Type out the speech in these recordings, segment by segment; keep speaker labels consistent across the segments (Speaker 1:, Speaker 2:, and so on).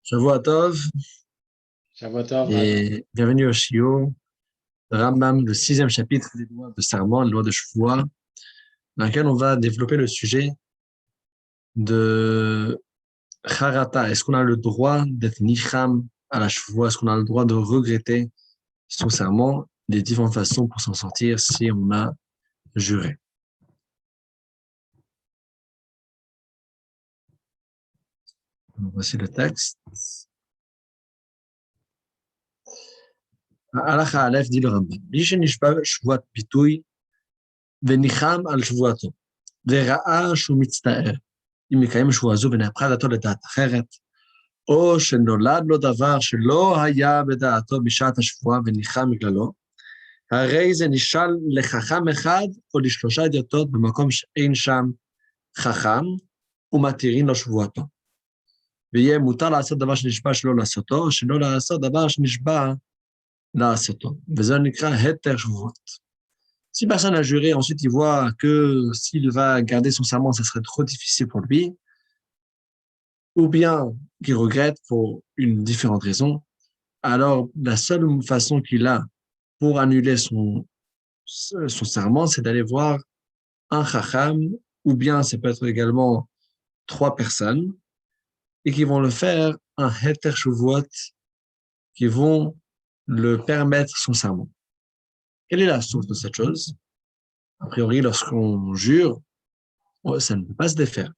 Speaker 1: Shavua Tov
Speaker 2: Shabbatov, Rav.
Speaker 1: et bienvenue au Shio, Rambam, le sixième chapitre des lois de Serment, les lois de Shavua, dans lequel on va développer le sujet de Charata. Est-ce qu'on a le droit d'être nicham à la Shavua? Est-ce qu'on a le droit de regretter son serment? Des différentes façons pour s'en sortir si on a juré. Donc, voici le texte. Halacha Aleph dit le Rambam. מי שנשבע שבועת פיתוי וניחם על שבועתו וראה שהוא מצטער אם מקיים שבועה זו ונהפכה דעתו לדעת אחרת, או שנולד לו דבר שלא היה בדעתו בשעת השבועה וניחם בגללו, הרי זה נשאל לחכם אחד או לשלושה אדיוטות במקום שאין שם חכם ומתירין לו שבועתו. ויהיה מותר לעשות דבר שנשבע שלא לעשותו, או שלא לעשות דבר שנשבע לעשותו. וזה נקרא היתר שבועות. Si personne a juré, ensuite il voit que s'il va garder son serment, ça serait trop difficile pour lui, ou bien qu'il regrette pour une différente raison, alors la seule façon qu'il a pour annuler son serment, c'est d'aller voir un chacham, ou bien ça peut être également 3 personnes, et qui vont le faire un heter shuvuot, qui vont le permettre son serment. Quelle est la source de cette chose? A priori, lorsqu'on jure, ça ne peut pas se défaire.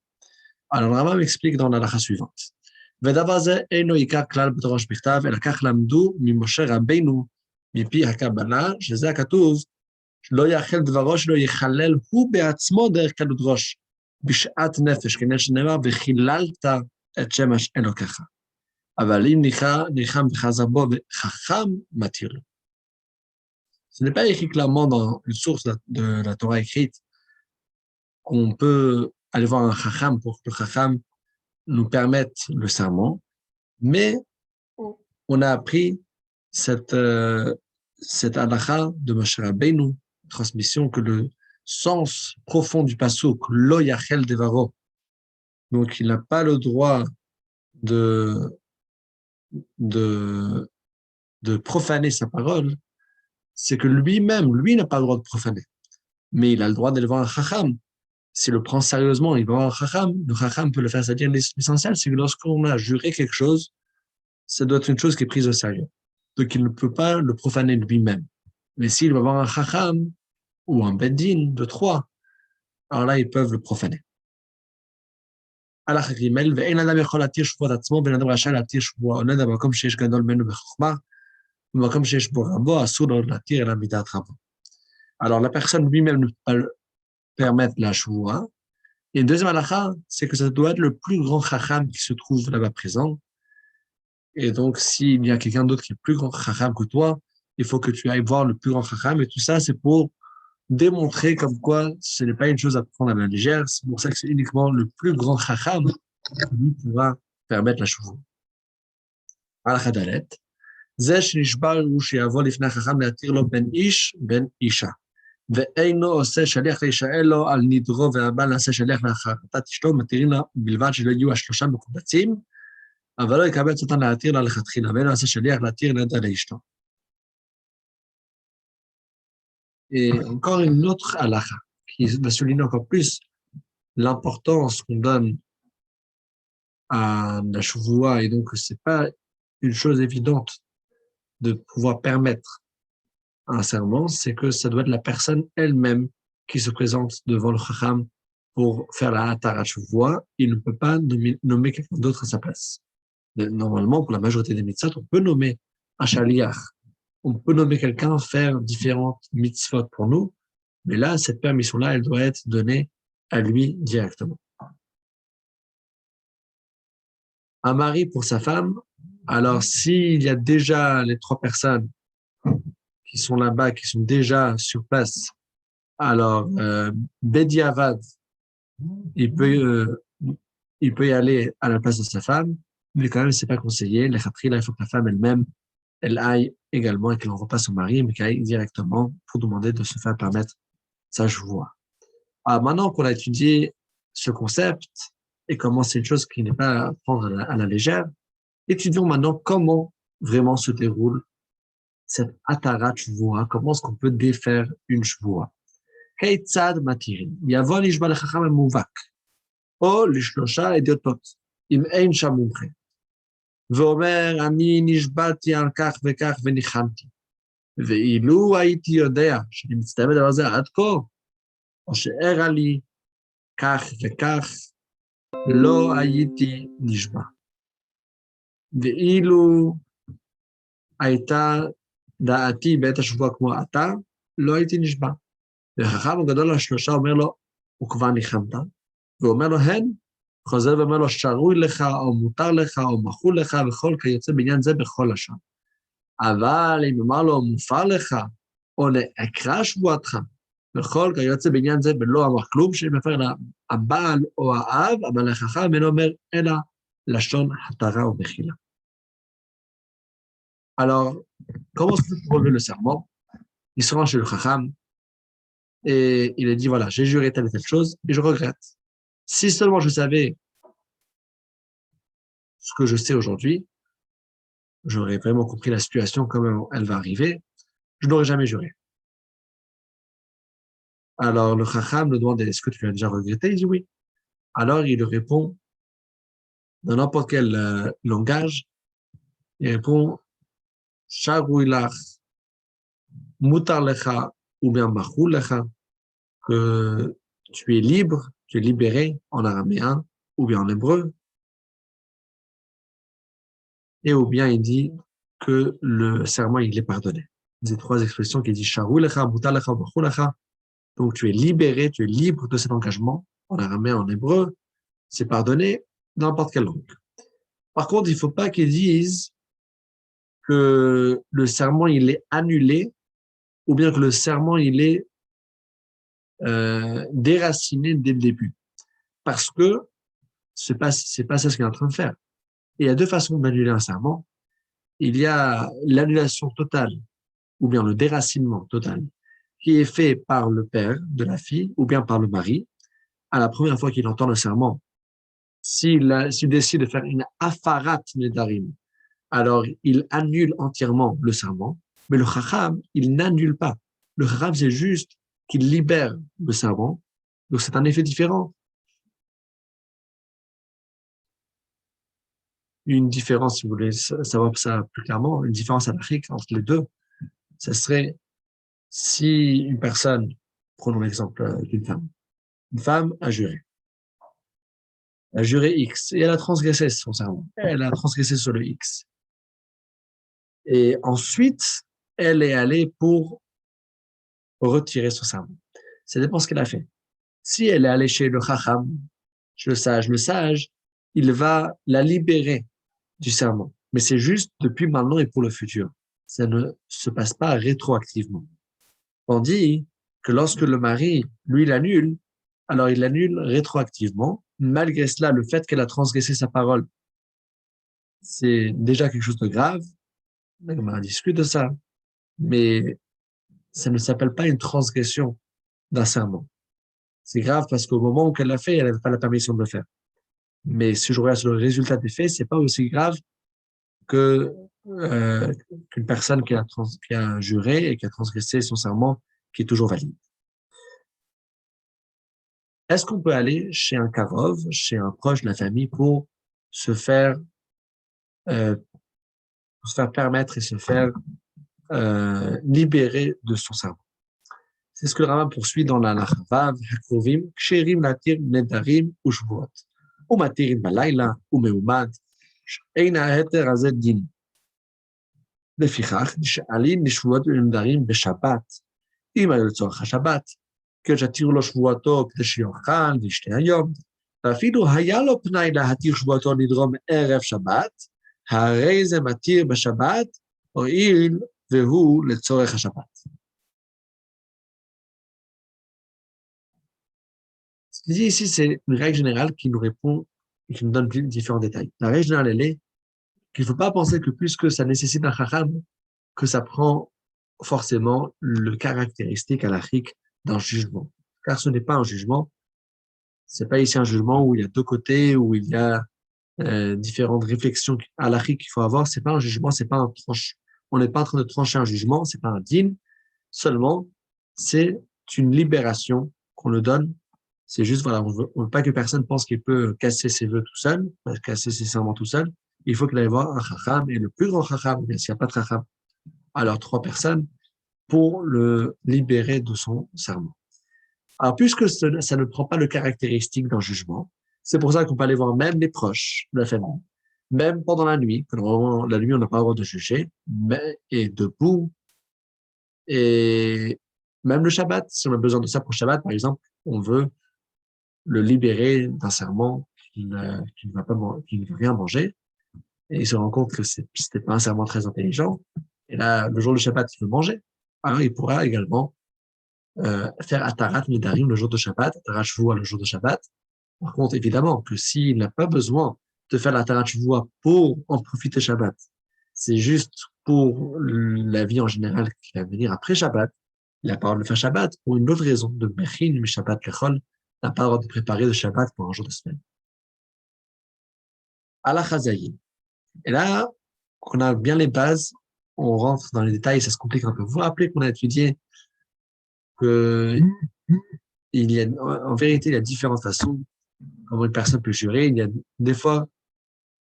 Speaker 1: Alors, le Rambam explique dans la lacha suivante. ודבר זה אינו עיקר כלל בתורה שבכתב, אלא כך למדו ממשה רבינו מפי הקבלה, שזה הכתוב, לא יאכל דברו שלו יחלל הוא בעצמו דרך קלות ראש, בשעת נפש, כנראה שנאמר, וחיללת את שם אלוקיך. אבל אם ניחם וחזר בו וחכם מתיר לו. Ce n'est pas écrit clairement dans une source de la Torah écrite qu'on peut aller voir un chacham pour que le chacham nous permette le serment, mais on a appris cette halakha de Moshe Rabbeinu, transmission, que le sens profond du pasuk, lo yachel devaro, donc il n'a pas le droit de profaner sa parole, c'est que lui-même, lui n'a pas le droit de profaner, mais il a le droit d'aller voir un chacham. S'il le prend sérieusement, il va voir un chacham, le chacham peut le faire. C'est-à-dire, l'essentiel, c'est que lorsqu'on a juré quelque chose, ça doit être une chose qui est prise au sérieux. Donc, il ne peut pas le profaner lui-même. Mais s'il va voir un chacham ou un beddin de 3, alors là, ils peuvent le profaner. הלך ג' ואין אדם יכול להתיר שבועת עצמו, ואין אדם רשאי להתיר שבועה עונד במקום שיש גדול ממנו בחוכמה, במקום שיש בו רבו, אסור לו להתיר אלא מידת רבו. Alors, la personne lui-même ne peut pas permettre la shvoua. Et le deuxième halakha, c'est que ça doit être le plus grand chacham qui se trouve là-bas présent. Et donc, s'il y a quelqu'un d'autre qui est plus grand chacham que toi, il faut que tu ailles voir le plus grand chacham. Et tout ça, c'est pour démontrer comme quoi ce n'est pas une chose à prendre à la légère. C'est pour ça que c'est uniquement le plus grand chacham qui pourra permettre la shvoua. Halakha dalet. זה שנשבע הוא שיבוא לפני החכם להתיר לו בין איש בין אישה. ואינו עושה שליח להישאל לו על נדרו והבעל נעשה שליח להחרטת אשתו, מתירים לה בלבד שלא יהיו השלושה מקובצים, אבל לא יקבץ אותם להתיר לה לכתחילה, ואינו עושה שליח להתיר נדע לאשתו. Et encore une autre halakha qui va souligner encore plus l'importance qu'on donne à la shvoua, et donc c'est pas une chose évidente de pouvoir permettre un serment, c'est que ça doit être la personne elle-même qui se présente devant le chacham pour faire la hatarat shvoua. Il ne peut pas nommer quelqu'un d'autre à sa place. Normalement, pour la majorité des mitzvot, on peut nommer un shaliach. On peut nommer quelqu'un faire différentes mitzvot pour nous, mais là, cette permission-là, elle doit être donnée à lui directement. Un mari pour sa femme, alors s'il y a déjà les 3 personnes qui sont là-bas, qui sont déjà sur place, alors Bediavad, il peut y aller à la place de sa femme, mais quand même, c'est pas conseillé. La khatrila, il faut que la femme elle-même, elle aille également et qu'elle n'envoie pas son mari, mais qu'elle aille directement pour demander de se faire permettre sa shvoua. Alors maintenant qu'on a étudié ce concept et comment c'est une chose qui n'est pas à prendre à la légère, Étudions maintenant comment vraiment se déroule cette Atarat Shvua, comment est-ce qu'on peut défaire une Shvua. כיצד מתירים? יבוא נשבע לחכם המובהק, או לשלושה אדיוטות, אם אין שם מומחה. ואומר, אני נשבעתי על כך וכך וניחמתי. ואילו הייתי יודע שאני מצטער בדבר הזה עד כה, או שאירע לי כך וכך, לא הייתי נשבע. ואילו הייתה דעתי בעת השבוע כמו עתה, לא הייתי נשבע. וחכם הגדול השלושה אומר לו, וכבר ניחמת, והוא אומר לו, הן, חוזר ואומר לו, שרוי לך, או מותר לך, או מחול לך, וכל כיוצא בעניין זה בכל השם. אבל אם אמר לו, מופר לך, או נעקרה שבועתך, וכל כיוצא בעניין זה בלא אמר כלום, שמפר הבעל או האב, אבל החכם אינו אומר, אלא לשון התרה ומחילה. Alors, comment se peut relever le serment? Il se rend chez le Chacham et il a dit, voilà, j'ai juré telle et telle chose et je regrette. Si seulement je savais ce que je sais aujourd'hui, j'aurais vraiment compris la situation, comment elle va arriver, je n'aurais jamais juré. Alors, le Chacham le demande, est-ce que tu l'as déjà regretté? Il dit oui. Alors, il répond, dans n'importe quel langage, il répond, Sharouilach, Mutar lecha, ou bien Mahou lecha, que tu es libre, tu es libéré en araméen, ou bien en hébreu, et ou bien il dit que le serment, il est pardonné. Ces trois expressions qui dit Sharouilach, Mutar lecha, Mahou lecha, donc tu es libéré, tu es libre de cet engagement, en araméen, en hébreu, c'est pardonné dans n'importe quelle langue. Par contre, il ne faut pas qu'ils disent que le serment, il est annulé, ou bien que le serment, il est déraciné dès le début. Parce que c'est pas ça ce qu'il est en train de faire. Et il y a deux façons d'annuler un serment. Il y a l'annulation totale, ou bien le déracinement total, qui est fait par le père de la fille, ou bien par le mari, à la première fois qu'il entend le serment. S'il décide de faire une afarat nedarim, alors il annule entièrement le serment, mais le chacham, il n'annule pas. Le chacham, c'est juste qu'il libère le serment, donc c'est un effet différent. Une différence, si vous voulez savoir ça plus clairement, une différence anarchique entre les deux, ce serait si une personne, prenons l'exemple d'une femme, une femme a juré X, et elle a transgressé son serment, elle a transgressé sur le X. Et ensuite, elle est allée pour retirer son serment. Ça dépend ce qu'elle a fait. Si elle est allée chez le chacham, chez le sage, il va la libérer du serment. Mais c'est juste depuis maintenant et pour le futur. Ça ne se passe pas rétroactivement. Tandis que lorsque le mari, lui, l'annule, alors il l'annule rétroactivement. Malgré cela, le fait qu'elle a transgressé sa parole, c'est déjà quelque chose de grave. On discute de ça. Mais ça ne s'appelle pas une transgression d'un serment. C'est grave parce qu'au moment où elle l'a fait, elle n'avait pas la permission de le faire. Mais si je regarde sur le résultat des faits, c'est pas aussi grave que qu'une personne qui a juré et qui a transgressé son serment, qui est toujours valide. Est-ce qu'on peut aller chez un karov, chez un proche de la famille, pour se faire permettre et se faire libérer de son serment? C'est ce que le Rambam poursuit dans la Vav, Hakrovim, Ksherim Latir Nedarim Ushvuot, ou Matirim Balayla, ou Meumad, Eina Heter Azet Din. לפיכך, נשאלים לשבועות ונדרים בשבת, אם היה לצורך השבת, כשהתירו לו שבועתו כדי שיאכל וישתה היום, ואפילו היה לו פנאי להתיר שבועתו לדרום ערב שבת, הרי זה מתיר בשבת, הואיל והוא לצורך השבת. Ce qu'il dit ici, c'est une règle générale qui nous répond et qui nous donne différents détails. La règle générale, elle est qu'il ne faut pas penser que puisque ça nécessite un chacham, que ça prend forcément le caractéristique halachique d'un jugement. Car ce n'est pas un jugement, c'est pas ici un jugement où il y a deux côtés, où il y a différentes réflexions halachiques qu'il faut avoir. C'est pas un jugement, c'est pas un tranche. On n'est pas en train de trancher un jugement, c'est pas un din. Seulement, c'est une libération qu'on le donne. C'est juste, voilà, on veut pas que personne pense qu'il peut casser ses vœux tout seul, casser ses serments tout seul. Il faut qu'il aille voir un chacham, et le plus grand chacham, bien s'il n'y a pas de chacham, alors 3 personnes, pour le libérer de son serment. Alors, puisque ça ne prend pas le caractéristique d'un jugement, c'est pour ça qu'on peut aller voir même les proches de la famille, même pendant la nuit, que normalement, la nuit, on n'a pas le droit de juger, mais, et debout, et même le Shabbat, si on a besoin de ça pour le Shabbat, par exemple, on veut le libérer d'un serment qui ne va pas, qui ne veut rien manger, et il se rend compte que c'était pas un serment très intelligent, et là, le jour du Shabbat, il veut manger, alors il pourra également faire Atarat Midarim le jour de Shabbat, Atarat Shvua le jour de Shabbat. Par contre, évidemment, que s'il n'a pas besoin de faire l'Atarat Shvua pour en profiter Shabbat, c'est juste pour la vie en général qui va venir après Shabbat, il n'a pas le droit de faire Shabbat pour une autre raison, de Mechin, mais Shabbat Lechol, n'a pas le droit de préparer le Shabbat pour un jour de semaine. Allah Chazayin. Et là, on a bien les bases, on rentre dans les détails, ça se complique un peu. Vous vous rappelez qu'on a étudié que il y a, en vérité, il y a différentes façons comment une personne peut jurer. Il y a des fois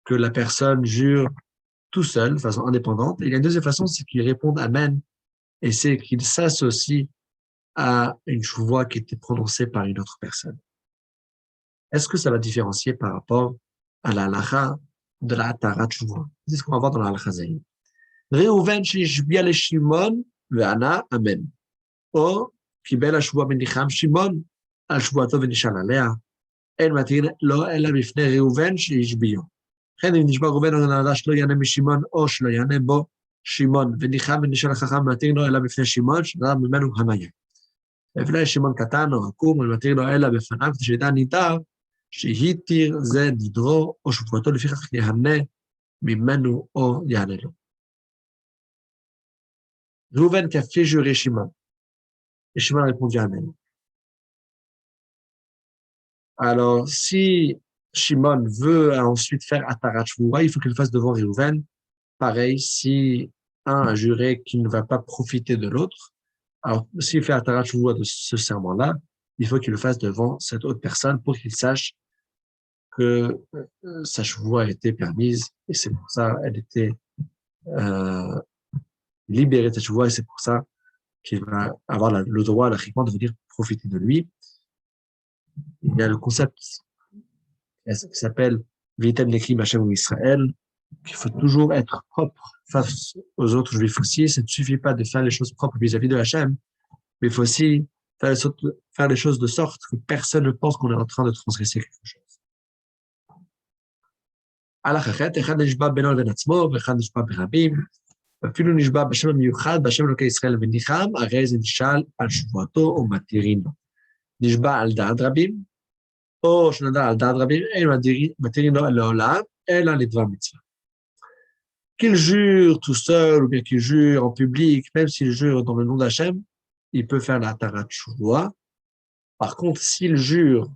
Speaker 1: que la personne jure tout seul, de façon indépendante. Et il y a une deuxième façon, c'est qu'il réponde Amen. Et c'est qu'il s'associe à une voix qui était prononcée par une autre personne. Est-ce que ça va différencier par rapport à la halacha de la Atarat Shuvah? C'est ce qu'on va voir dans la halacha Zayin. Reuven shishbia le Shimon ve'ana Amen. או קיבל השבוע מניחם שמעון על שבועתו ונשאל עליה, אין מתיר לו אלא בפני ראובן שהשביעו. לכן אם נשבע ראובן או נעדה שלא יענה משמעון או שלא יענה בו שמעון וניחם ונשאל החכם מתיר לו אלא בפני שמעון שנדע ממנו המיה. לפני שמעון קטן או עקום ומתיר לו אלא בפניו כדי שידע נידר שהתיר זה נדרו או שבועתו לפיכך יענה ממנו או יענה לו. ראובן כפי jurer שמעון. Et Shimon a répondu Amen. Alors, si Shimon veut ensuite faire Atarat Shvua, il faut qu'il le fasse devant Réhouven. Pareil, si un a juré qu'il ne va pas profiter de l'autre, alors s'il fait Atarat Shvua de ce serment-là, il faut qu'il le fasse devant cette autre personne pour qu'il sache que sa Shvua a été permise et c'est pour ça qu'elle était libérée de sa Shvua et c'est pour ça qu'il va avoir le droit, l'arrivement de venir profiter de lui. Il y a le concept qui s'appelle Vitem Nekrim Hashem ou Israël, qu'il faut toujours être propre face aux autres juifs aussi. Ça ne suffit pas de faire les choses propres vis-à-vis de Hashem, mais il faut aussi faire les choses de sorte que personne ne pense qu'on est en train de transgresser quelque chose. הלך אחרת, אחד נשבע בינו לבין עצמו, ואחד נשבע ברבים, ואפילו נשבע בשם המיוחד, בשם אלוקי ישראל וניחם, הרי זה נשאל על שבועתו או מתירים לו. נשבע על דעת רבים, או שנדע על דעת רבים, אין מתירים לו לעולם, אלא לדבר מצווה. Qu'il jure tout seul, ou bien qu'il jure en public, même s'il jure dans le nom d'Hachem, il peut faire la Tarat Shuvah. Par contre, s'il jure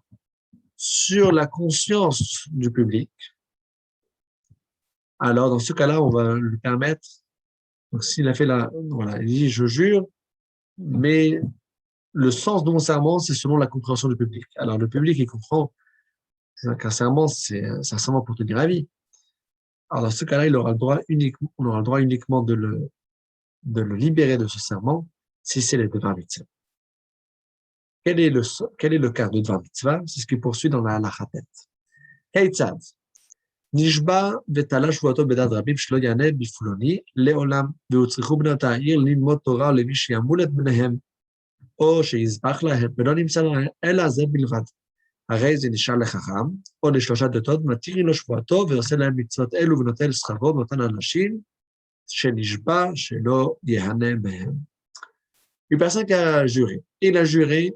Speaker 1: sur la conscience du public, alors dans ce cas-là, on va lui permettre. Donc, s'il a fait voilà, il dit, je jure, mais le sens de mon serment, c'est selon la compréhension du public. Alors, le public, il comprend qu'un serment, c'est un serment pour tenir la vie. Alors, dans ce cas-là, on aura le droit uniquement de le libérer de ce serment, si c'est les devar mitzvah. Quel est le cas de devar mitzvah? C'est ce qu'il poursuit dans la halachatet. Heitzad. נשבע ותלה שבועתו בדעת רבים שלא יענה בפלוני לעולם, והוצרכו בנות העיר ללמוד תורה למי שימול את בניהם, או שיזבח להם, ולא נמצא להם, אלא זה בלבד. הרי זה נשאר לחכם, או לשלושה דתות, מתיר לו שבועתו, ועושה להם מצוות אלו, ונוטל שכרו, ונותן אנשים, שנשבע שלא יהנה מהם. Une personne qui a juré. Il a juré,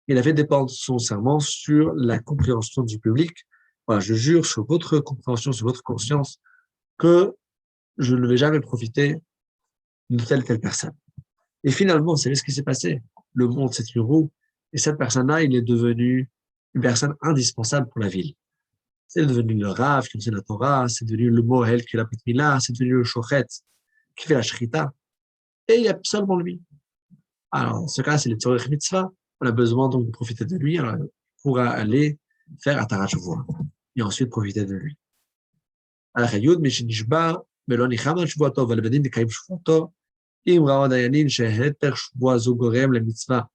Speaker 1: il avait dépendre son serment sur la compréhension du public. Voilà, je jure sur votre compréhension, sur votre conscience, que je ne vais jamais profiter de telle personne. Et finalement, c'est ce qui s'est passé. Le monde s'est une roue, et cette personne-là, il est devenu une personne indispensable pour la ville. C'est devenu le Rav qui enseigne la Torah, c'est devenu le Mohel qui est la Brit Mila, c'est devenu le Shochet qui fait la Shrita. Et il y a seulement lui. Alors, dans ce cas, c'est le Tzorech Mitzvah. On a besoin donc de profiter de lui pour aller faire Atarat Shavua. Et ensuite profiter de lui. Alors, Yud, Mishinishba, Melon Nicham al Shavuato, Valbedin Dekaim Shavuato, Im Raon Dayanin, Sheheter Shavua Zu Gorem le Mitzvah,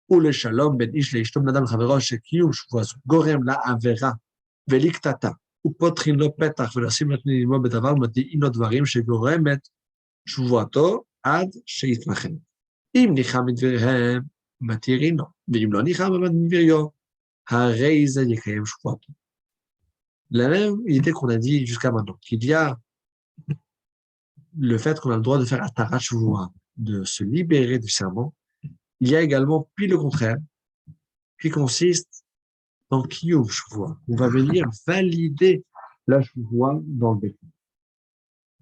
Speaker 1: ou le Shalom Ben Ish Leishtom Nadam Chavero, Shekiyum Shavua Zu Gorem la Avera, Veliktata, ופותחים לו פתח ולשים את נעימו בדבר מודיעים לו דברים שגורמת שבועתו עד שיתנחם. אם ניחם מדבריהם, מתירים לו, ואם לא ניחם מדבריו, הרי זה יקיים שבועתו. La même idée qu'on a dit jusqu'à maintenant, qu'il y a le fait qu'on a le droit de faire Atarat Shavua, de se libérer du serment, il y a également puis le contraire, qui consiste dans Kiyuv Shavua. On va venir valider la Shavua dans le Bédin.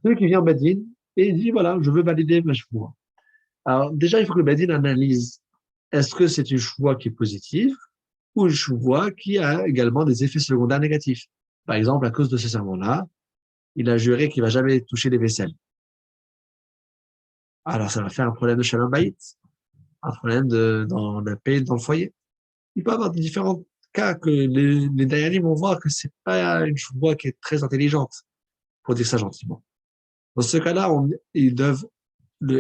Speaker 1: Celui qui vient au Bédin et dit, voilà, je veux valider ma Shavua. Alors, déjà, il faut que le Bédin analyse, est-ce que c'est une Shavua qui est positive ou une Shavua qui a également des effets secondaires négatifs. Par exemple, à cause de ce serment-là, il a juré qu'il ne va jamais toucher les vaisselles. Alors, ça va faire un problème de Shalom Bayit, un problème dans la paix dans le foyer. Il peut y avoir différents cas que les Dayanim vont voir que c'est pas une Shavua qui est très intelligente, pour dire ça gentiment. Dans ce cas-là, ils doivent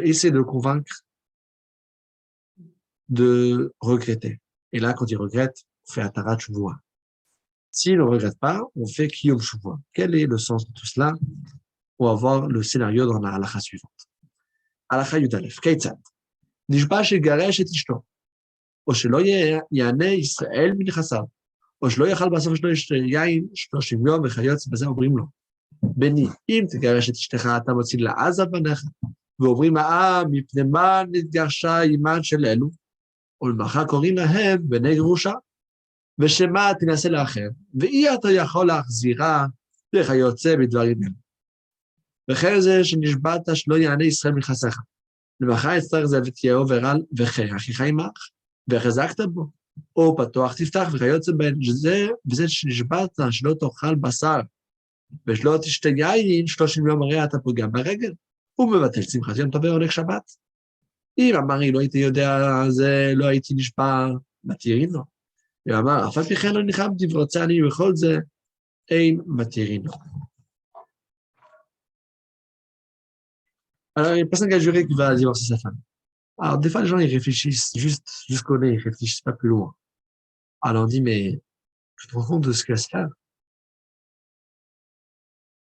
Speaker 1: essayer de le convaincre de regretter. Et là, quand il regrette, on fait Atarat Shavua. S'il ne regrette pas, on fait Kiyum Shavua. Quel est le sens de tout cela? On va voir le scénario dans la halakha suivante. Halakha Yudalef, Keitzad. Nishba shegaresh et ishto. או שלא יענה ישראל מנכסיו, או שלא יאכל בסוף שלו יין 30 יום וכיוצא בזה אומרים לו, בני, אם תגרש את אשתך אתה מוציא לעזה בניך, ואומרים מפני מה נתגרשה עימן של אלו, ולמחר קוראים להם בני גרושה, ושמה תנסה לאחר, ואי אתה יכול להחזירה וכיוצא בדברים אלו. וכן זה שנשבעת שלא יענה ישראל מנכסיך, למחר יצטרך זה ותיהו ורל וכי אחיך עמך, וחזקת בו, או פתוח תפתח וכיוצא בין וזה שנשבעת שלא תאכל בשר, ושלא תשתה יין 30 יום הרי אתה פוגם ברגל, הוא מבטל שמחת יום טוב והולך שבת. אם אמר לי לא הייתי יודע זה, לא הייתי נשבע, מתירים לו. הוא אמר, אף על פי כן לא ניחמתי ורוצה אני בכל זה, אין מתירים לו. Alors, il y a une personne qui a juré qu'il va divorcer sa femme. Alors, des fois, les gens, ils réfléchissent juste jusqu'au nez, ils réfléchissent pas plus loin. Alors, on dit, mais tu te rends compte de ce qu'il va se faire?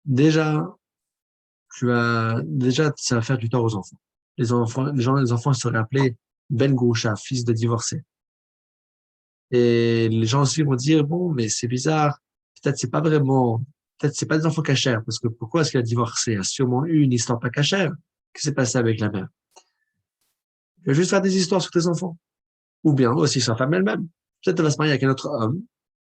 Speaker 1: Déjà, ça va faire du tort aux enfants. Les enfants seraient appelés Ben Goucha, fils de divorcé. Et les gens aussi vont dire, bon, mais c'est bizarre, peut-être c'est pas des enfants cachers, parce que pourquoi est-ce qu'il a divorcé? Il y a sûrement eu une histoire pas cachère. Qu'est-ce qui s'est passé avec la mère? Il va juste faire des histoires sur tes enfants. Ou bien aussi sa femme elle-même. Peut-être elle va se marier avec un autre homme.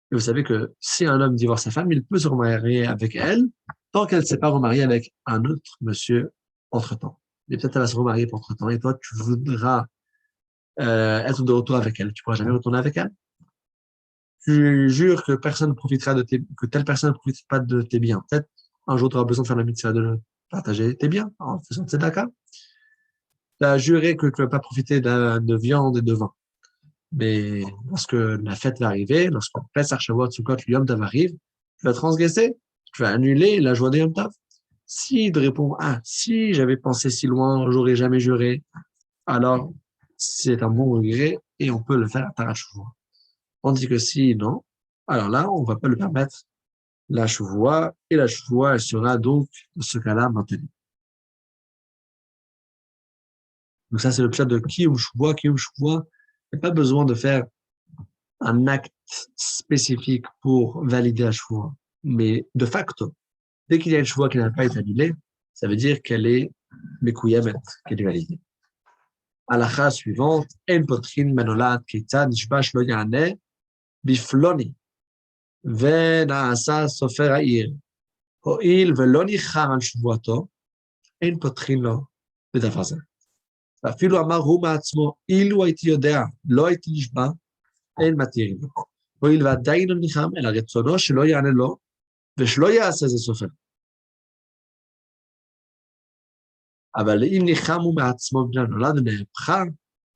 Speaker 1: Et vous savez que si un homme divorce sa femme, il peut se remarier avec elle tant qu'elle ne s'est pas remariée avec un autre monsieur entre-temps. Et peut-être elle va se remarier entre-temps et toi, tu voudras être de retour avec elle. Tu pourras jamais retourner avec elle. Tu jures que que telle personne ne profite pas de tes biens. Peut-être un jour tu auras besoin de faire la mitzvah de partager tes biens en faisant tzedaka. Tu as juré que tu ne vas pas profiter de viande et de vin. Mais lorsque la fête va arriver, lorsque Pesach, Shavuot, Sukkot, le Yom Tov arrive, tu vas transgresser, tu vas annuler la joie de Yom Tov. S'il te répond, si j'avais pensé si loin, j'aurais jamais juré, alors c'est un bon regret et on peut le faire à Atarat Shavua. Tandis que si non, alors là, on ne va pas le permettre la Shavua, et la Shavua, elle sera donc, dans ce cas-là, maintenue. Donc ça, c'est le pshat de Kiyum Shavua. Kiyum Shavua, il n'y a pas besoin de faire un acte spécifique pour valider la Shavua. Mais de facto, dès qu'il y a une Shavua qui n'a pas été annulée, ça veut dire qu'elle est mekouyamet, qu'elle est validée. Halakha suivante, En potrin menolat ketzad nishbash lo ya'aneh bifloni ונעשה סופר העיר, הואיל ולא ניחם על שבועתו, אין פותחין לו בדבר זה. ואפילו אמר הוא מעצמו, אילו הייתי יודע, לא הייתי נשבע, אין מתירים לו. הואיל ועדיין לא ניחם, אלא רצונו שלא יענה לו, ושלא יעשה זה סופר. אבל אם ניחמו מעצמו בני הנולד ונהפכה,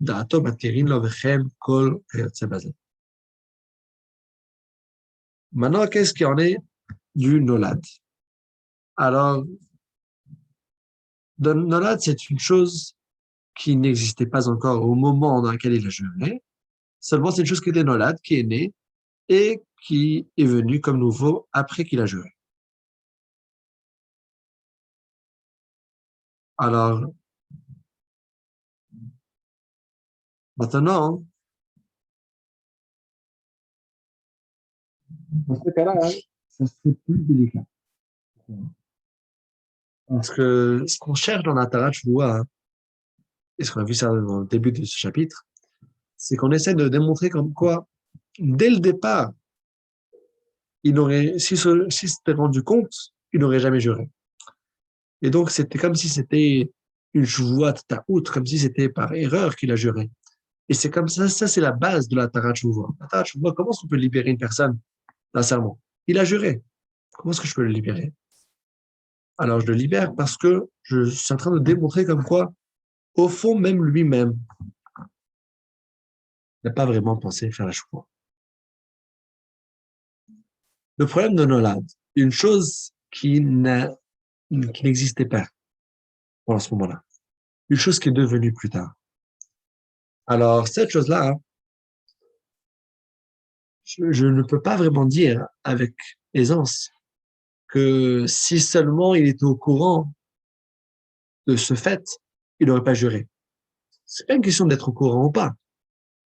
Speaker 1: דעתו מתירים לו וכן כל כיוצא בזה. Maintenant, qu'est-ce qui en est du nolad? Alors, le nolad, c'est une chose qui n'existait pas encore au moment dans lequel il a juré. Seulement, c'est une chose qui était nolad, qui est née et qui est venue comme nouveau après qu'il a juré. Alors, maintenant, dans ce cas-là, ça serait plus délicat. Parce que ce qu'on cherche dans la Torah, tu vois, et ce qu'on a vu ça au début de ce chapitre, c'est qu'on essaie de démontrer comme quoi, dès le départ, s'il s'était rendu compte, il n'aurait jamais juré. Et donc, c'était comme si c'était une shvuat ta'out, comme si c'était par erreur qu'il a juré. Et c'est comme ça c'est la base de la Tarat Shuvah. La Tarat Shuvah, comment est-ce qu'on peut libérer une personne d'un serment? Il a juré. Comment est-ce que je peux le libérer? Alors, je le libère parce que je suis en train de démontrer comme quoi, au fond, même lui-même, n'a pas vraiment pensé faire la Shuvah. Le problème de Nolad, une chose qui n'existait pas pendant ce moment-là, une chose qui est devenue plus tard. Alors, cette chose-là, je ne peux pas vraiment dire avec aisance que si seulement il était au courant de ce fait, il n'aurait pas juré. C'est pas une question d'être au courant ou pas.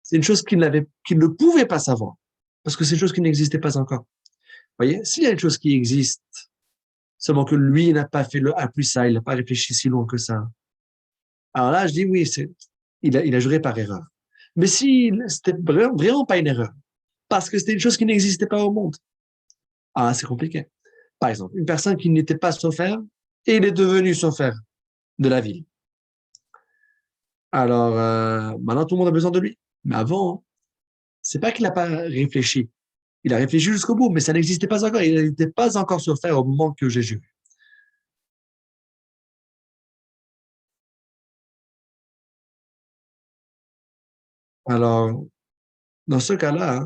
Speaker 1: C'est une chose qu'il ne pouvait pas savoir. Parce que c'est une chose qui n'existait pas encore. Vous voyez, s'il y a une chose qui existe, seulement que lui n'a pas fait le A plus ça, il n'a pas réfléchi si loin que ça. Alors là, je dis oui, il a juré par erreur. Mais si c'était vraiment pas une erreur, parce que c'était une chose qui n'existait pas au monde, ah, c'est compliqué. Par exemple, une personne qui n'était pas chauffeur et il est devenu chauffeur de la ville. Alors, maintenant, tout le monde a besoin de lui. Mais avant, c'est pas qu'il n'a pas réfléchi. Il a réfléchi jusqu'au bout, mais ça n'existait pas encore. Il n'était pas encore chauffeur au moment que j'ai juré. Alors, dans ce cas-là,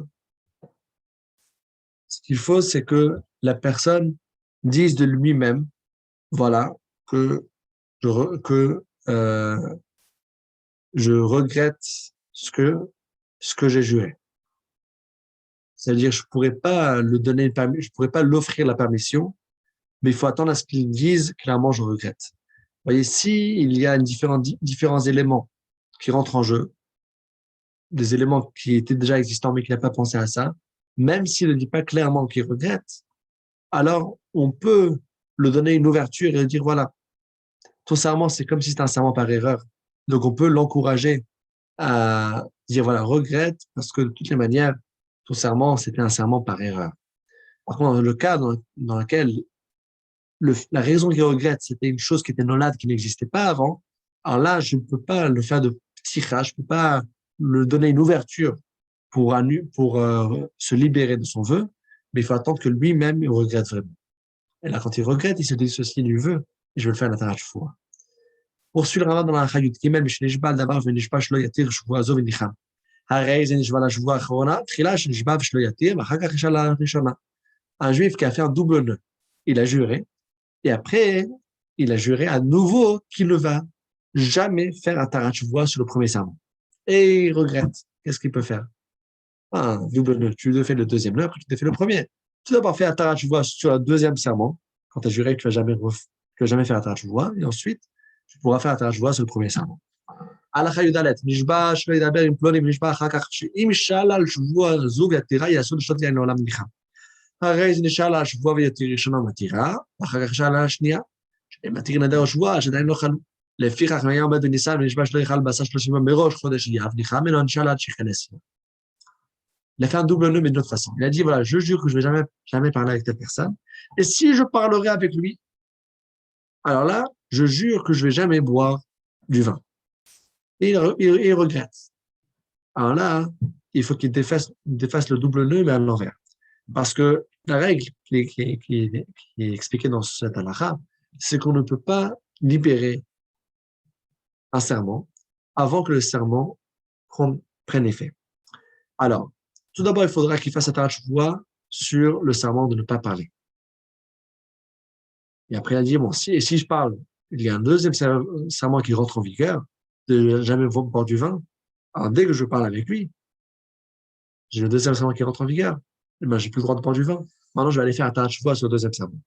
Speaker 1: ce qu'il faut, c'est que la personne dise de lui-même, voilà, que je regrette ce que j'ai juré. C'est-à-dire, je pourrais pas je pourrais pas l'offrir la permission, mais il faut attendre à ce qu'il dise clairement, je regrette. Vous voyez, il y a différents éléments qui rentrent en jeu, des éléments qui étaient déjà existants, mais qu'il n'a pas pensé à ça, même s'il ne dit pas clairement qu'il regrette, alors on peut le donner une ouverture et dire, voilà, ton serment, c'est comme si c'était un serment par erreur. Donc, on peut l'encourager à dire, voilà, regrette, parce que de toutes les manières, ton serment, c'était un serment par erreur. Par contre, dans le cas dans lequel la raison qu'il regrette, c'était une chose qui était nolade, qui n'existait pas avant, alors là, je ne peux pas le faire de psicha, je ne peux pas le donner une ouverture pour se libérer de son vœu, mais il faut attendre que lui-même, il regrette vraiment. Et là, quand il regrette, il se dissocie du vœu, et je vais le faire à la Tarat Shuvah. Poursuit le Rambam dans la Chayut Gimel, Mishnishba, d'abord, Venishba, Shlo Yatir, Shuvah, Zov, Nicham. הרי זה נשבע לשבוע האחרונה, תחילה שנשבע ושלא יתיר, ואחר כך ישאל לראשונה. Un juif qui a fait un double nœud, il a juré, et après, il a juré à nouveau qu'il ne va jamais faire un tarat shuvah sur le premier serment. Et il regrette. Qu'est-ce qu'il peut faire? Un double nœud. Tu le fais le deuxième nœud, après tu te fais le premier. Tout d'abord, fais un tarat shuvah sur le deuxième serment, quand tu as juré que tu vas jamais faire un tarat shuvah, et ensuite, tu pourras faire un tarat shuvah sur le premier serment. הלכה י"ד, נשבע שלא ידבר עם פלוני ונשבע אחר כך שאם שאל על שבוע זוג יתירה יעשו לשתות יין לעולם ניחם. הרי זה נשאל על שבוע ויתיר ראשונה מתירה, ואחר כך שאל על השנייה, שמתיר נדר או שבוע שעדיין לא חלו. לפיכך אם היה עומד בניסן ונשבע שלא יאכל בשר 30 יום מראש חודש אייר, ניחם ממנו נשאל עד שיכנס. Il a fait un double nœud mais d'une autre façon. Il a dit voilà, je jure que je ne vais jamais parler avec telle personne, et si je parlerai avec lui, alors là, je jure que je ne vais jamais boire du vin. Et il regrette. Alors là, il faut qu'il défasse le double nœud, mais à l'envers. Parce que la règle qui est expliquée dans cette halakha, c'est qu'on ne peut pas libérer un serment avant que le serment prenne effet. Alors, tout d'abord, il faudra qu'il fasse un tarat shuvua sur le serment de ne pas parler. Et après, il a dit, bon, si je parle, il y a un deuxième serment qui rentre en vigueur, de jamais boire du vin. Alors, dès que je parle avec lui, j'ai le deuxième serment qui rentre en vigueur. Et ben, j'ai plus le droit de boire du vin. Maintenant, je vais aller faire un tarat shuvua sur le deuxième serment.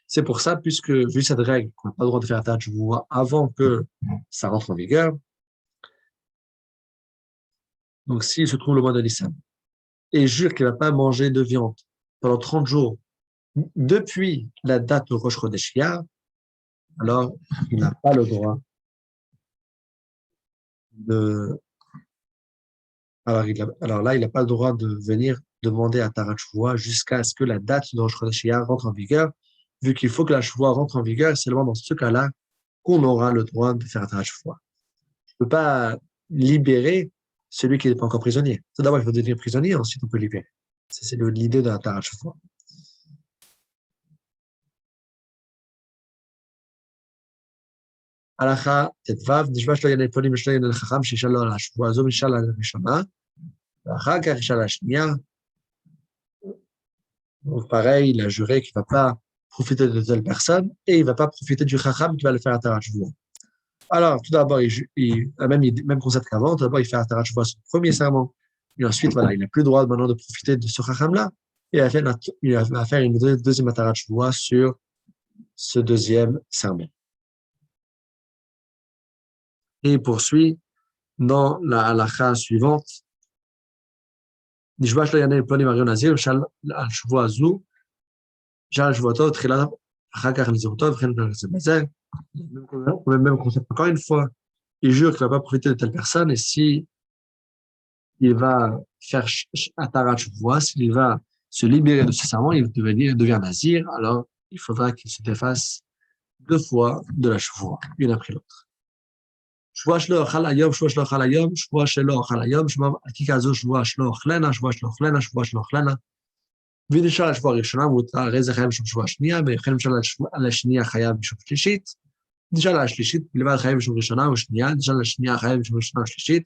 Speaker 1: C'est pour ça, puisque, vu cette règle, qu'on n'a pas le droit de faire un tarat shuvua avant que ça rentre en vigueur, donc s'il se trouve le mois de Nissan, et jure qu'il ne va pas manger de viande pendant 30 jours depuis la date de Rosh Chodesh Iyar, alors il n'a pas le droit de. Alors là, il n'a pas le droit de venir demander à Tarat Shuvua jusqu'à ce que la date de Rosh Chodesh Iyar rentre en vigueur, vu qu'il faut que la Shuvua rentre en vigueur, c'est seulement dans ce cas-là qu'on aura le droit de faire un Tarat Shuvua. Je ne peux pas libérer celui qui n'est pas encore prisonnier. Tout d'abord, il faut devenir prisonnier, ensuite on peut libérer. C'est l'idée de la Tarat Shuvua. הלכה ט"ו, נשבע שלא יענה פונים ושלא יענה לחכם, שישאל לו על השבועה הזו, וישאל על הראשונה, ואחר כך ישאל על השנייה. Donc pareil, il a juré qu'il ne va pas profiter de telle personne, et il ne va pas profiter du chacham qui va le faire à Tarat Shuvua. Alors, tout d'abord, même concept qu'avant, tout d'abord, il fait un Tarat Shuvua son premier serment, et ensuite, voilà, il n'a plus le droit maintenant de profiter de ce chacham-là, et il va faire une deuxième Tarat Shuvua sur ce deuxième serment. Et il poursuit dans la halakha suivante. נשבע שלא יענה לפלוני מריון נזיר, ושאל על שבוע הזו, שאל על שבועתו, תחילה אחר כך נזירותו, וכן זה בזה. Même concept encore une fois, il jure qu'il ne va pas profiter de telle personne, et si il va faire Atarat Shuvua, s'il va se libérer de ce serment, il devient nazir, alors il faudra qu'il se défasse 2 fois de la Shuvua, une après l'autre. שבוע שלו אכל היום, שבוע שלו אכל היום, שבוע שלו אכל היום, עתיקה הזו שבוע שלו אכלנה, שבוע שלו אכלנה, שבוע שלו אכלנה. ונשאל על שבוע הראשונה, מותר הרי זה חייב משום שבוע השנייה, וכן נשאל על השנייה חייב משום שלישית, נשאל על השלישית בלבד חייב משום ראשונה ושנייה, נשאל על השנייה חייב משום ראשונה ושלישית.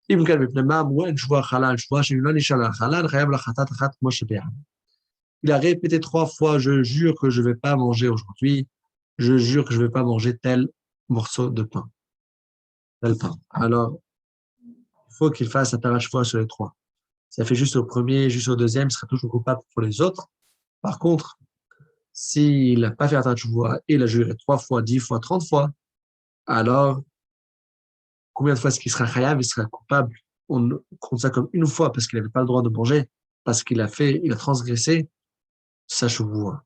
Speaker 1: אם כן, מפני מה אמרו אין שבוע חלל, שבוע שאם לא נשאל על חלל, חייב לחטאת אחת כמו שביעד. Il a répété 3 fois, je jure que je ne vais pas manger aujourd'hui, je jure que je ne vais pas manger tel morceau de pain. Alors, il faut qu'il fasse un Tarat Shuvua sur les 3. Ça fait juste au premier, juste au deuxième, il sera toujours coupable pour les autres. Par contre, s'il n'a pas fait un Tarat Shuvua et il a juré 3 fois, 10 fois, 30 fois, alors, combien de fois est-ce qu'il sera chayav, il sera coupable? On compte ça comme une fois parce qu'il n'avait pas le droit de manger, parce qu'il a transgressé sa Shuvua.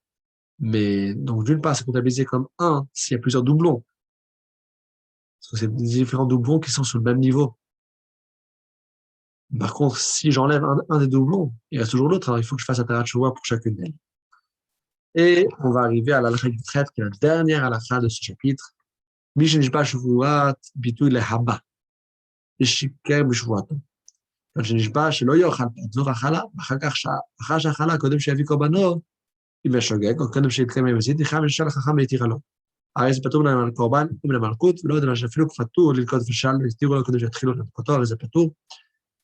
Speaker 1: Mais, donc, d'une part, c'est comptabilisé comme 1 s'il y a plusieurs doublons. Parce que c'est des différents doublons qui sont sur le même niveau. Par contre, si j'enlève un des doublons, il reste toujours l'autre, alors il faut que je fasse un Tarat Shuvua pour chacune d'elles. Et on va arriver à la halakha du traite, qui est la dernière halakha de ce chapitre. Mish nishba shvuat bitui lehaba. Yishikar b'shvuato. Quand שנשבע שלא יאכל פת אכלה, אחר שאכלה, קודם שיביא קורבנו, אם יש שוגג, או קודם שיתקיים במזיד, ניחם ונשאל לחכם והתירה לו. הרי זה פטור מן הקורבן ומן המלכות, ולא יודע שאפילו פטור ללקוט ושאל, והתירו לו קודם שיתחילו לנקותו, הרי זה פטור.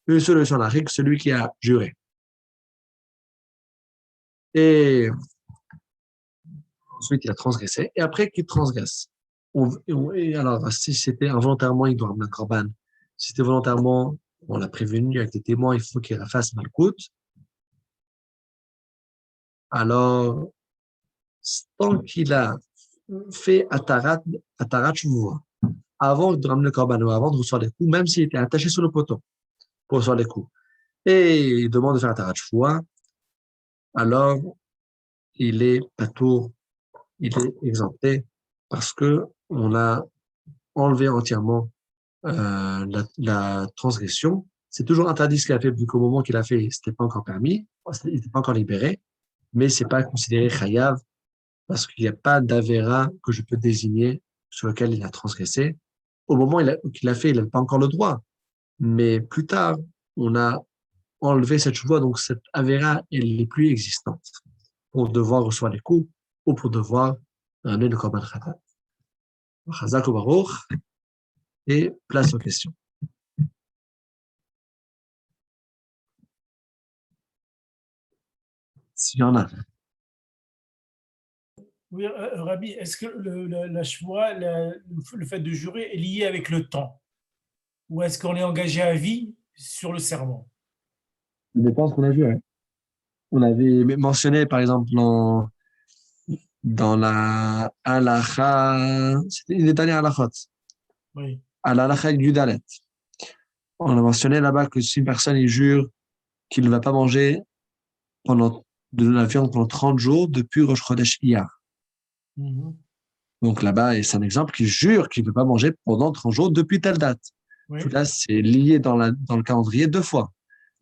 Speaker 1: Une solution à celui qui a juré. Et ensuite, il a transgressé. Et après qu'il transgresse, alors, si c'était involontairement, il doit ramener un korban. Si c'était volontairement, on l'a prévenu avec des témoins, il faut qu'il fasse malkout. Alors, tant qu'il a fait Atarat Shuvua, avant de ramener le korban ou avant de recevoir les coups, même s'il était attaché sur le poteau pour recevoir les coups, et il demande de faire Atarat Shuvua, alors il est patour, il est exempté parce que on a enlevé entièrement la transgression. C'est toujours interdit ce qu'il a fait, vu qu'au moment qu'il a fait, c'était pas encore permis, il n'était pas encore libéré, mais c'est pas considéré chayav parce qu'il n'y a pas d'avéra que je peux désigner sur lequel il a transgressé. Au moment qu'il a fait, il n'avait pas encore le droit, mais plus tard, on a enlevé cette shuvua, donc cette avéra, elle n'est plus existante. pour devoir recevoir les coups ou pour devoir ramener le Korban Khatat. Chazak ou Baruch, et place aux questions. S'il y en a.
Speaker 3: Oui, Rabbi, est-ce que la Shvoua, le fait de jurer est lié avec le temps? Ou est-ce qu'on est engagé à vie sur le serment?
Speaker 1: Ça dépend de ce qu'on a vu. Hein. On avait mentionné, par exemple, dans la halakha, c'était une des dernières halakhot,
Speaker 3: Oui.
Speaker 1: à la halakha du Dalet. On a mentionné là-bas que si une personne il jure qu'il ne va pas manger de la viande pendant 30 jours depuis Rosh Chodesh Iyar.
Speaker 3: Mhm.
Speaker 1: Donc là-bas, c'est un exemple qui jure qu'il ne peut pas manger pendant 30 jours depuis telle date.
Speaker 3: Oui.
Speaker 1: Tout là, c'est lié dans le calendrier 2 fois.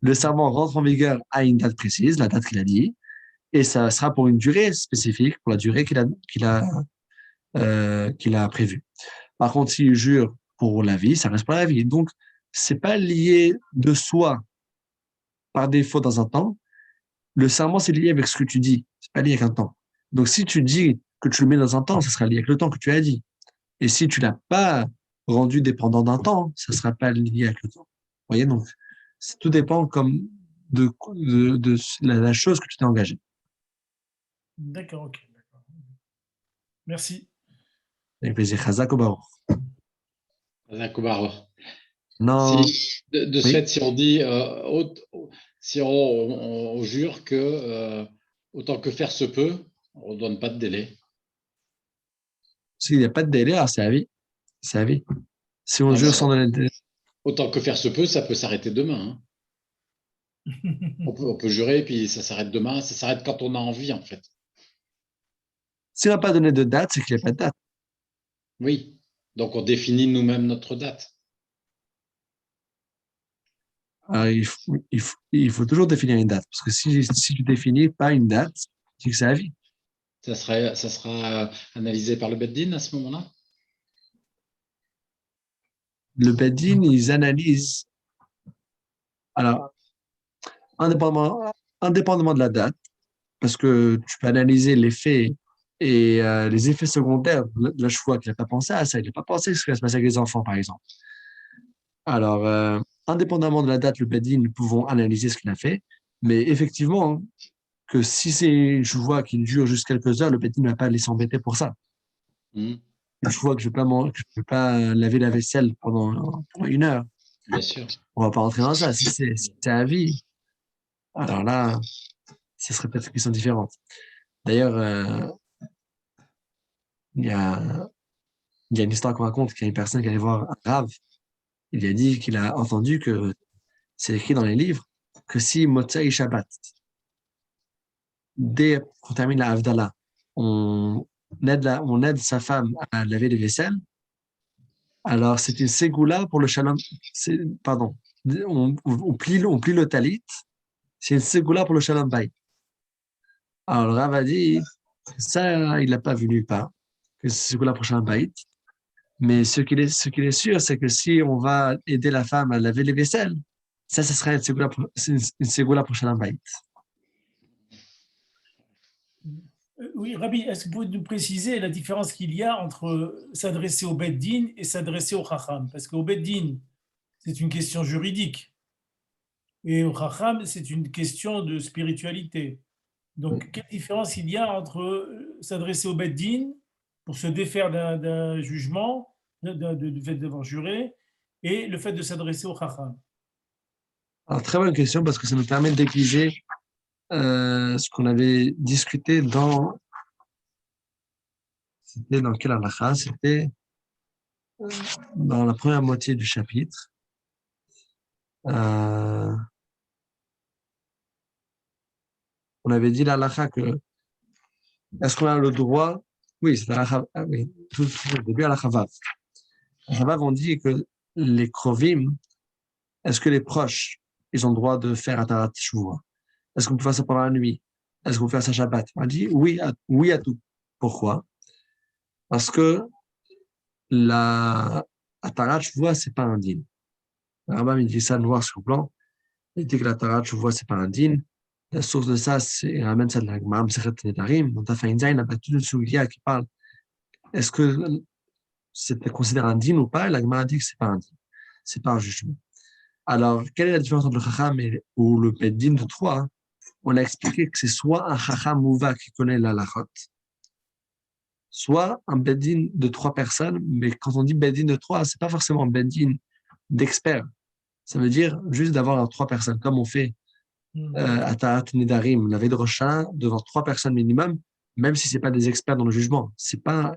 Speaker 1: Le serment rentre en vigueur à une date précise, la date qu'il a dit, et ça sera pour une durée spécifique, pour la durée qu'il a prévue. Par contre, s'il jure pour la vie, ça reste pour la vie. Donc, c'est pas lié de soi par défaut dans un temps. Le serment, c'est lié avec ce que tu dis. C'est pas lié avec un temps. Donc, si tu dis que tu le mets dans un temps, ça sera lié avec le temps que tu as dit. Et si tu l'as pas rendu dépendant d'un temps, ça sera pas lié avec le temps. Vous voyez, donc, tout dépend comme de la chose que tu t'es engagé.
Speaker 3: D'accord, ok. D'accord. Merci.
Speaker 1: Avec plaisir. Chazak ou Baruch.
Speaker 2: Chazak ou Baruch.
Speaker 1: Non.
Speaker 2: De ce
Speaker 1: Oui.
Speaker 2: fait, si on dit, si on jure que autant que faire se peut, on ne donne pas de délai.
Speaker 1: S'il n'y a pas de délai, alors c'est à vie. C'est à vie. Si on
Speaker 2: Non,
Speaker 1: jure sans donner de délai.
Speaker 2: Autant que faire se peut, ça peut s'arrêter demain. Hein. On peut jurer, puis ça s'arrête demain. Ça s'arrête quand on a envie, en fait.
Speaker 1: S'il n'a pas donné de date, c'est qu'il n'y a pas de date.
Speaker 2: Oui. Donc, on définit nous-mêmes notre date.
Speaker 1: Alors, il faut toujours définir une date. Parce que si tu définis pas une date, c'est que c'est à vie.
Speaker 2: Ça sera analysé par le Beddin à ce moment-là?
Speaker 1: Le Beddin, ils analysent. Alors, indépendamment de la date, parce que tu peux analyser les faits et les effets secondaires de la choix qu'il n'a pas pensé à ça. Il n'a pas pensé à ce qui va se passer avec les enfants, par exemple. Alors, indépendamment de la date, le Beddin, nous pouvons analyser ce qu'il a fait. Mais effectivement, hein, que si c'est, je vois qu'il dure juste quelques heures, le Beddin ne va pas aller s'embêter pour ça. Je vois que je ne peux pas laver la vaisselle pendant 1 heure.
Speaker 2: Bien sûr.
Speaker 1: On ne va pas rentrer dans ça. Si c'est à vie, alors là, ce serait peut-être une question différente. D'ailleurs, il y a une histoire qu'on raconte qu'il y a une personne qui allait voir un rave. Il a dit qu'il a entendu que c'est écrit dans les livres que si Motsai Shabbat, dès qu'on termine la Havdalah, on aide sa femme à laver les vaisselles, alors c'est une ségoula pour le shalom. Pardon, on plie le talit, c'est une ségoula pour le shalom bayit. Alors le Rav a dit, ça, il n'a pas vu nulle part, que c'est ségoula pour le shalom bayit. Mais ce qu'il est sûr, c'est que si on va aider la femme à laver les vaisselles, ça serait une ségoula pour shalom bayit.
Speaker 3: Oui, Rabbi, est-ce que vous pouvez nous préciser la différence qu'il y a entre s'adresser au Beddin et s'adresser au Chacham? Parce qu'au Beddin, c'est une question juridique. Et au Chacham, c'est une question de spiritualité. Donc, quelle différence il y a entre s'adresser au Beddin pour se défaire d'un jugement, du fait d'avoir juré, et le fait de s'adresser au Chacham?
Speaker 1: Alors, très bonne question parce que ça nous permet d'aiguiser ce qu'on avait discuté c'était dans quel halakha? C'était dans la première moitié du chapitre. On avait dit l'halakha que est-ce qu'on a le droit? Oui, c'est l'halakha. Oui, tout au début halakha vav. Halakha vav, on dit que les krovim, est-ce que les proches, ils ont le droit de faire atarat shuvah? Est-ce qu'on peut faire ça pendant la nuit? Est-ce qu'on peut faire ça Shabbat? On a dit oui à tout. Pourquoi? Parce que la atarat shuvah, c'est pas un din. Le Rambam, il dit ça noir sur blanc. Il dit que la atarat shuvah, c'est pas un din La source de ça, c'est ramène ça de la Gemara Masechet Nedarim. Dans Daf Ayin Zayin, il y a toute une sougia qui parle. Est-ce que c'est considéré un din ou pas? La Gemara dit que c'est pas un din. C'est pas un jugement. Alors, quelle est la différence entre le Chacham ou le Beddin de 3? On a expliqué que c'est soit un Chacham Mouva qui connaît la halachot, soit un Beddin de 3 personnes. Mais quand on dit Beddin de 3, c'est pas forcément un Beddin d'experts. Ça veut dire juste d'avoir 3 personnes, comme on fait à Ta'at Nedarim, la veille de Rosh Hashanah, devant 3 personnes minimum, même si c'est pas des experts dans le jugement. C'est pas,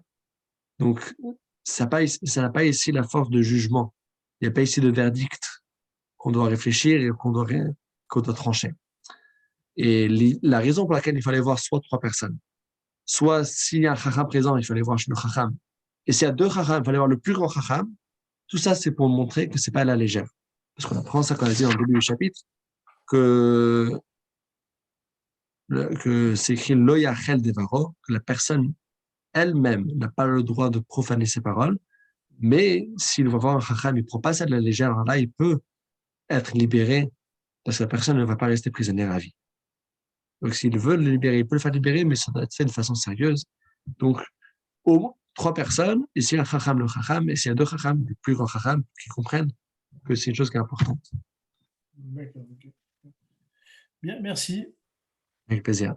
Speaker 1: donc, ça n'a pas ici la force de jugement. Il n'y a pas ici de verdict qu'on doit réfléchir et qu'on doit trancher. Et la raison pour laquelle il fallait voir soit 3 personnes, soit s'il y a un chacham présent, il fallait voir le chacham. Et s'il y a 2 chacham, il fallait voir le plus grand chacham. Tout ça, c'est pour montrer que c'est pas à la légère. Parce qu'on apprend ça quand on a dit dans le début du chapitre, que c'est écrit lo yachel devaro, que la personne elle-même n'a pas le droit de profaner ses paroles, mais s'il va voir un chacham, il ne prend pas ça de la légère, alors là, il peut être libéré parce que la personne ne va pas rester prisonnière à vie. Donc, s'il veut le libérer, il peut le faire libérer, mais ça doit être fait de façon sérieuse. Donc, au moins 3 personnes, et s'il y a un chacham, le chacham, et s'il y a 2 chacham, le plus grand chacham, qui comprennent que c'est une chose qui est importante.
Speaker 3: D'accord, ok. Bien, merci.
Speaker 1: Avec plaisir.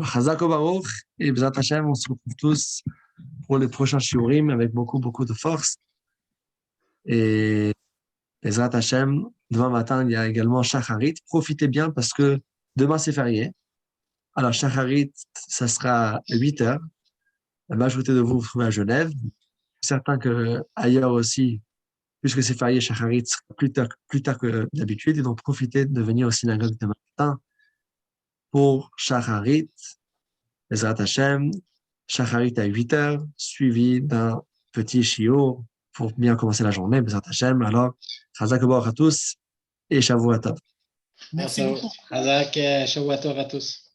Speaker 1: Chazak Baruch, et B'ezrat Hashem, on se retrouve tous pour les prochains shiurim avec beaucoup, beaucoup de force. Et B'ezrat Hashem, demain matin, il y a également Shacharit. Profitez bien parce que demain, c'est férié. Alors, Shacharit, ça sera à 8 heures. La majorité de vous trouvez à Genève. Certains que ailleurs aussi, puisque c'est férié, Shacharit sera plus tard que d'habitude. Et donc, profitez de venir au synagogue demain matin pour Shacharit. B'ezrat Hashem, Shacharit à 8 heures, suivi d'un petit shiur pour bien commencer la journée. B'ezrat Hashem. Alors, Chazak Baruch à tous et Shavua Tov.
Speaker 3: Merci beaucoup.
Speaker 2: Hazak, Shavua Tov à tous.